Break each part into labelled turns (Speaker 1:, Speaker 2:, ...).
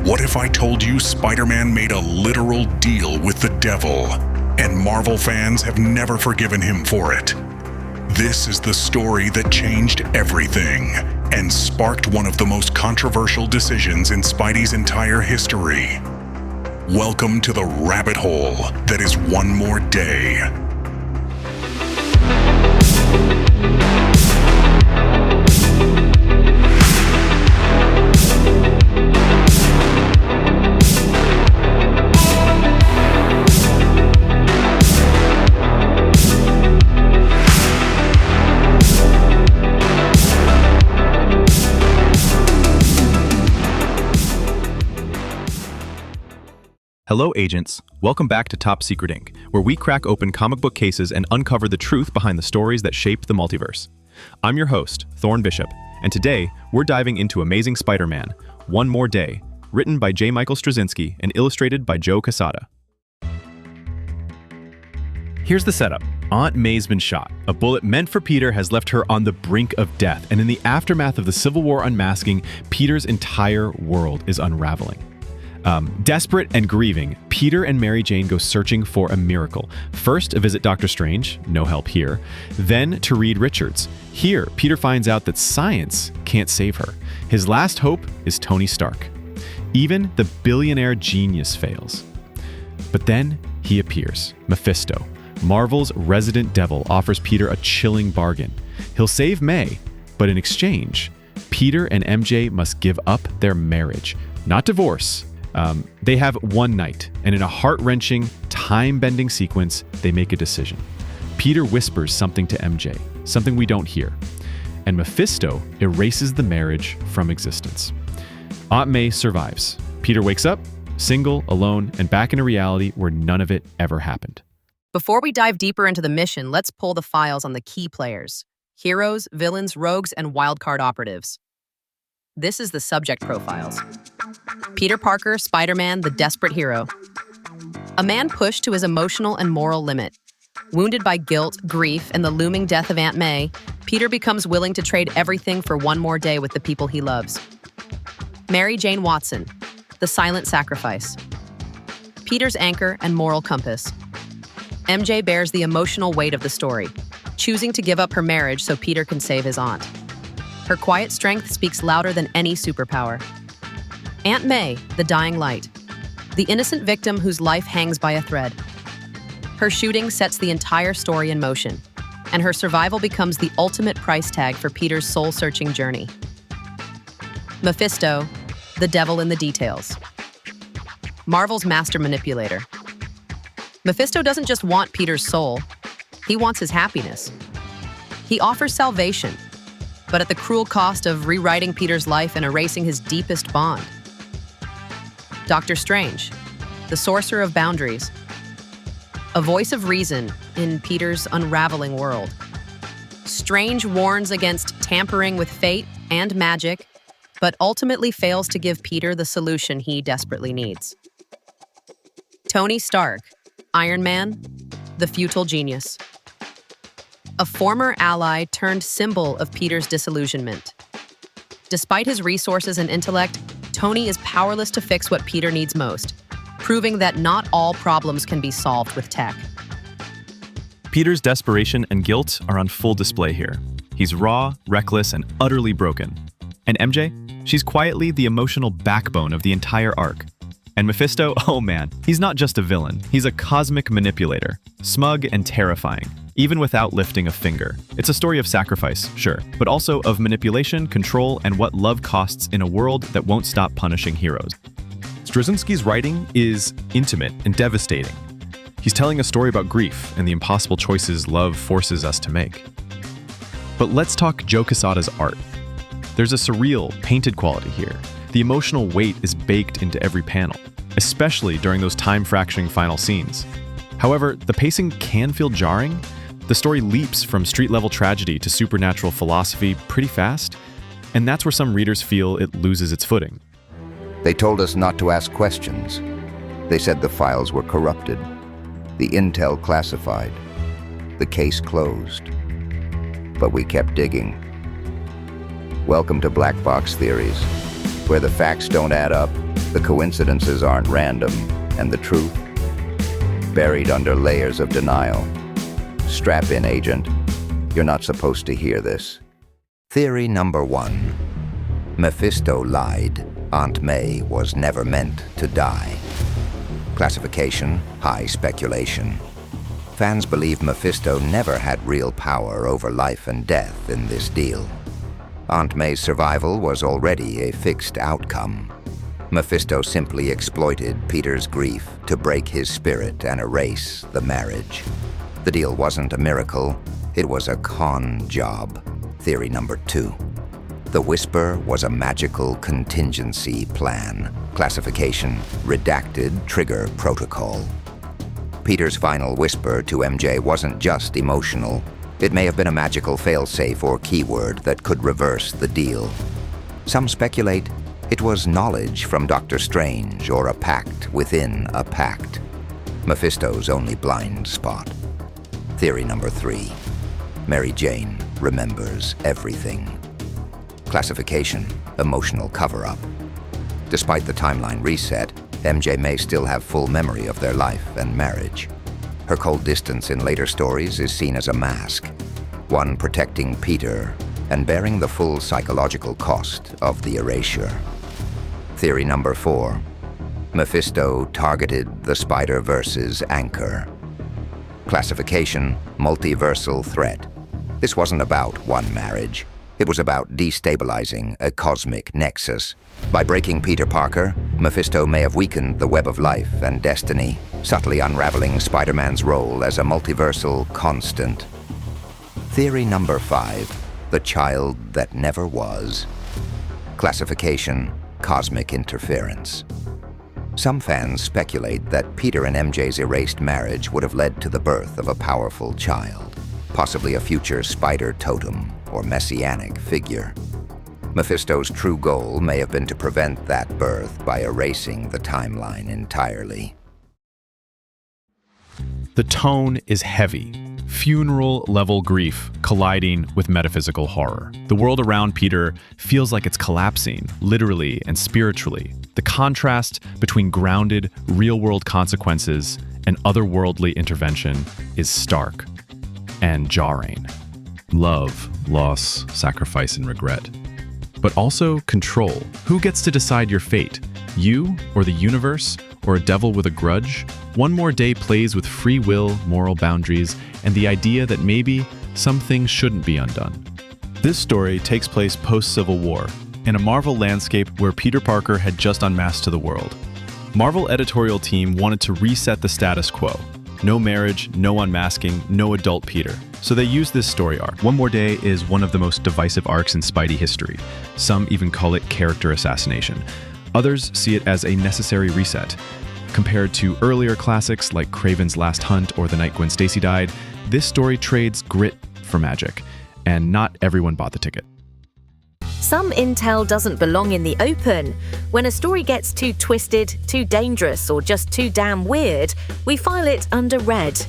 Speaker 1: What if I told you Spider-Man made a literal deal with the devil, and Marvel fans have never forgiven him for it? This is the story that changed everything and sparked one of the most controversial decisions in Spidey's entire history. Welcome to the rabbit hole that is One More Day.
Speaker 2: Hello, agents. Welcome back to Top Secret Inc., where we crack open comic book cases and uncover the truth behind the stories that shaped the multiverse. I'm your host, Thorne Bishop, and today we're diving into Amazing Spider-Man, One More Day, written by J. Michael Straczynski and illustrated by Joe Quesada. Here's the setup. Aunt May's been shot. A bullet meant for Peter has left her on the brink of death, and in the aftermath of the Civil War unmasking, Peter's entire world is unraveling. Desperate and grieving, Peter and Mary Jane go searching for a miracle. First, to visit Dr. Strange, no help here. Then to Reed Richards. Here, Peter finds out that science can't save her. His last hope is Tony Stark. Even the billionaire genius fails. But then he appears. Mephisto, Marvel's resident devil, offers Peter a chilling bargain. He'll save May, but in exchange, Peter and MJ must give up their marriage. Not divorce. They have one night, and in a heart-wrenching, time-bending sequence, they make a decision. Peter whispers something to MJ, something we don't hear, and Mephisto erases the marriage from existence. Aunt May survives. Peter wakes up, single, alone, and back in a reality where none of it ever happened.
Speaker 3: Before we dive deeper into the mission, let's pull the files on the key players: heroes, villains, rogues, and wildcard operatives. This is the subject profiles. Peter Parker, Spider-Man, the desperate hero. A man pushed to his emotional and moral limit. Wounded by guilt, grief, and the looming death of Aunt May, Peter becomes willing to trade everything for one more day with the people he loves. Mary Jane Watson, the silent sacrifice. Peter's anchor and moral compass. MJ bears the emotional weight of the story, choosing to give up her marriage so Peter can save his aunt. Her quiet strength speaks louder than any superpower. Aunt May, the dying light. The innocent victim whose life hangs by a thread. Her shooting sets the entire story in motion, and her survival becomes the ultimate price tag for Peter's soul-searching journey. Mephisto, the devil in the details. Marvel's master manipulator. Mephisto doesn't just want Peter's soul, he wants his happiness. He offers salvation, but at the cruel cost of rewriting Peter's life and erasing his deepest bond. Dr. Strange, the sorcerer of boundaries. A voice of reason in Peter's unraveling world. Strange warns against tampering with fate and magic, but ultimately fails to give Peter the solution he desperately needs. Tony Stark, Iron Man, the futile genius. A former ally turned symbol of Peter's disillusionment. Despite his resources and intellect, Tony is powerless to fix what Peter needs most, proving that not all problems can be solved with tech.
Speaker 2: Peter's desperation and guilt are on full display here. He's raw, reckless, and utterly broken. And MJ? She's quietly the emotional backbone of the entire arc. And Mephisto, oh man, he's not just a villain, he's a cosmic manipulator, smug and terrifying, even without lifting a finger. It's a story of sacrifice, sure, but also of manipulation, control, and what love costs in a world that won't stop punishing heroes. Straczynski's writing is intimate and devastating. He's telling a story about grief and the impossible choices love forces us to make. But let's talk Joe Quesada's art. There's a surreal, painted quality here. The emotional weight is baked into every panel, especially during those time-fracturing final scenes. However, the pacing can feel jarring. The story leaps from street-level tragedy to supernatural philosophy pretty fast, and that's where some readers feel it loses its footing.
Speaker 4: They told us not to ask questions. They said the files were corrupted, the intel classified, the case closed. But we kept digging. Welcome to Black Box Theories, where the facts don't add up The coincidences aren't random, and the truth? Buried under layers of denial. Strap in, agent. You're not supposed to hear this. Theory number 1. Mephisto lied. Aunt May was never meant to die. Classification: high speculation. Fans believe Mephisto never had real power over life and death in this deal. Aunt May's survival was already a fixed outcome. Mephisto simply exploited Peter's grief to break his spirit and erase the marriage. The deal wasn't a miracle, it was a con job. Theory number 2. The Whisper was a magical contingency plan. Classification: redacted trigger protocol. Peter's final whisper to MJ wasn't just emotional. It may have been a magical failsafe or keyword that could reverse the deal. Some speculate it was knowledge from Dr. Strange or a pact within a pact. Mephisto's only blind spot. Theory number 3. Mary Jane remembers everything. Classification: emotional cover-up. Despite the timeline reset, MJ may still have full memory of their life and marriage. Her cold distance in later stories is seen as a mask, one protecting Peter and bearing the full psychological cost of the erasure. Theory number 4. Mephisto targeted the Spider-Verse's anchor. Classification: multiversal threat. This wasn't about one marriage. It was about destabilizing a cosmic nexus. By breaking Peter Parker, Mephisto may have weakened the web of life and destiny, subtly unraveling Spider-Man's role as a multiversal constant. Theory number 5. The child that never was. Classification: cosmic interference. Some fans speculate that Peter and MJ's erased marriage would have led to the birth of a powerful child, possibly a future spider totem or messianic figure. Mephisto's true goal may have been to prevent that birth by erasing the timeline entirely.
Speaker 2: The tone is heavy. Funeral-level grief colliding with metaphysical horror. The world around Peter feels like it's collapsing, literally and spiritually. The contrast between grounded, real-world consequences and otherworldly intervention is stark and jarring. Love, loss, sacrifice, and regret. But also control. Who gets to decide your fate? You, or the universe, or a devil with a grudge? One More Day plays with free will, moral boundaries, and the idea that maybe some things shouldn't be undone. This story takes place post-Civil War, in a Marvel landscape where Peter Parker had just unmasked to the world. Marvel editorial team wanted to reset the status quo. No marriage, no unmasking, no adult Peter. So they used this story arc. One More Day is one of the most divisive arcs in Spidey history. Some even call it character assassination. Others see it as a necessary reset. Compared to earlier classics like Kraven's Last Hunt or The Night Gwen Stacy Died, this story trades grit for magic, and not everyone bought the ticket.
Speaker 5: Some intel doesn't belong in the open. When a story gets too twisted, too dangerous, or just too damn weird, we file it under red.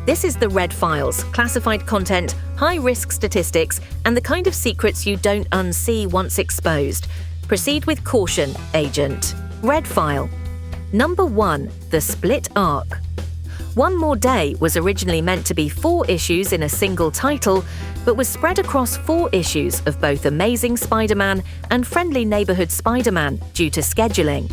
Speaker 5: This is the Red Files, classified content, high-risk statistics, and the kind of secrets you don't unsee once exposed. Proceed with caution, Agent. Red File. Number 1. The Split Arc. One More Day was originally meant to be 4 issues in a single title, but was spread across 4 issues of both Amazing Spider-Man and Friendly Neighborhood Spider-Man due to scheduling.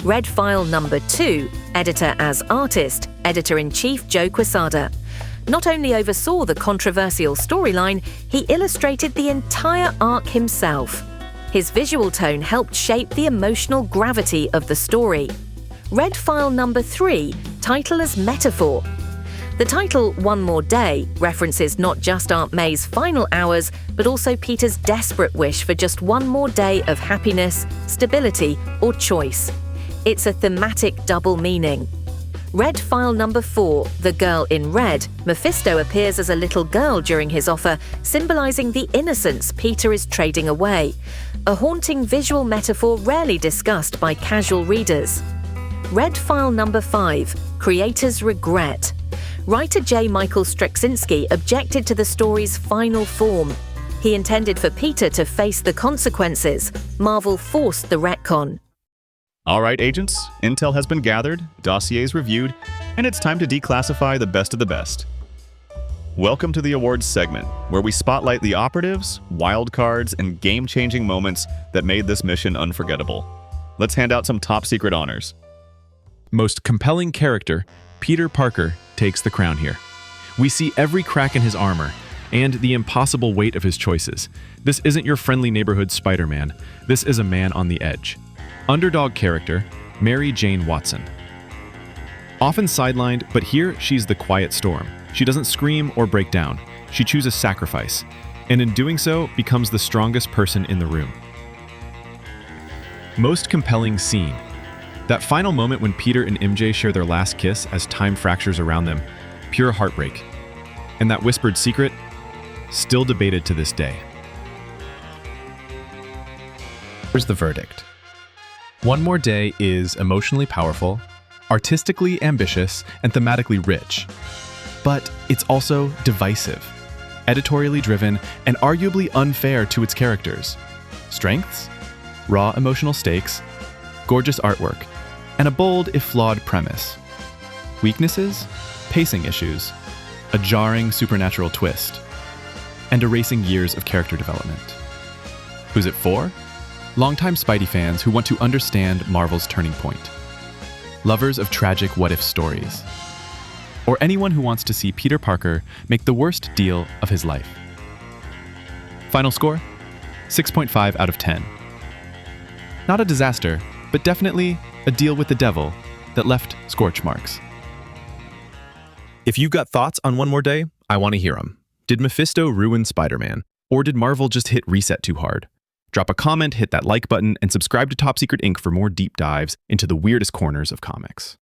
Speaker 5: Red File Number 2, editor as artist, Editor-in-Chief Joe Quesada. Not only oversaw the controversial storyline, he illustrated the entire arc himself. His visual tone helped shape the emotional gravity of the story. Red File Number 3, title as metaphor. The title, One More Day, references not just Aunt May's final hours, but also Peter's desperate wish for just one more day of happiness, stability, or choice. It's a thematic double meaning. Red File Number 4, The Girl in Red, Mephisto appears as a little girl during his offer, symbolizing the innocence Peter is trading away. A haunting visual metaphor rarely discussed by casual readers. Red File Number 5, Creator's Regret. Writer J. Michael Straczynski objected to the story's final form. He intended for Peter to face the consequences. Marvel forced the retcon.
Speaker 6: All right, agents, intel has been gathered, dossiers reviewed, and it's time to declassify the best of the best. Welcome to the awards segment, where we spotlight the operatives, wild cards, and game-changing moments that made this mission unforgettable. Let's hand out some top-secret honors.
Speaker 2: Most compelling character, Peter Parker, takes the crown here. We see every crack in his armor and the impossible weight of his choices. This isn't your friendly neighborhood Spider-Man. This is a man on the edge. Underdog character, Mary Jane Watson. Often sidelined, but here she's the quiet storm. She doesn't scream or break down. She chooses sacrifice, and in doing so, becomes the strongest person in the room. Most compelling scene. That final moment when Peter and MJ share their last kiss as time fractures around them. Pure heartbreak. And that whispered secret, still debated to this day.
Speaker 7: Here's the verdict. One More Day is emotionally powerful, artistically ambitious, and thematically rich. But it's also divisive, editorially driven, and arguably unfair to its characters. Strengths? Raw emotional stakes, gorgeous artwork, and a bold if flawed premise. Weaknesses? Pacing issues, a jarring supernatural twist, and erasing years of character development. Who's it for? Longtime Spidey fans who want to understand Marvel's turning point. Lovers of tragic what-if stories. Or anyone who wants to see Peter Parker make the worst deal of his life. Final score? 6.5 out of 10. Not a disaster, but definitely a deal with the devil that left scorch marks.
Speaker 2: If you've got thoughts on One More Day, I want to hear them. Did Mephisto ruin Spider-Man? Or did Marvel just hit reset too hard? Drop a comment, hit that like button, and subscribe to Top Secret Inc. for more deep dives into the weirdest corners of comics.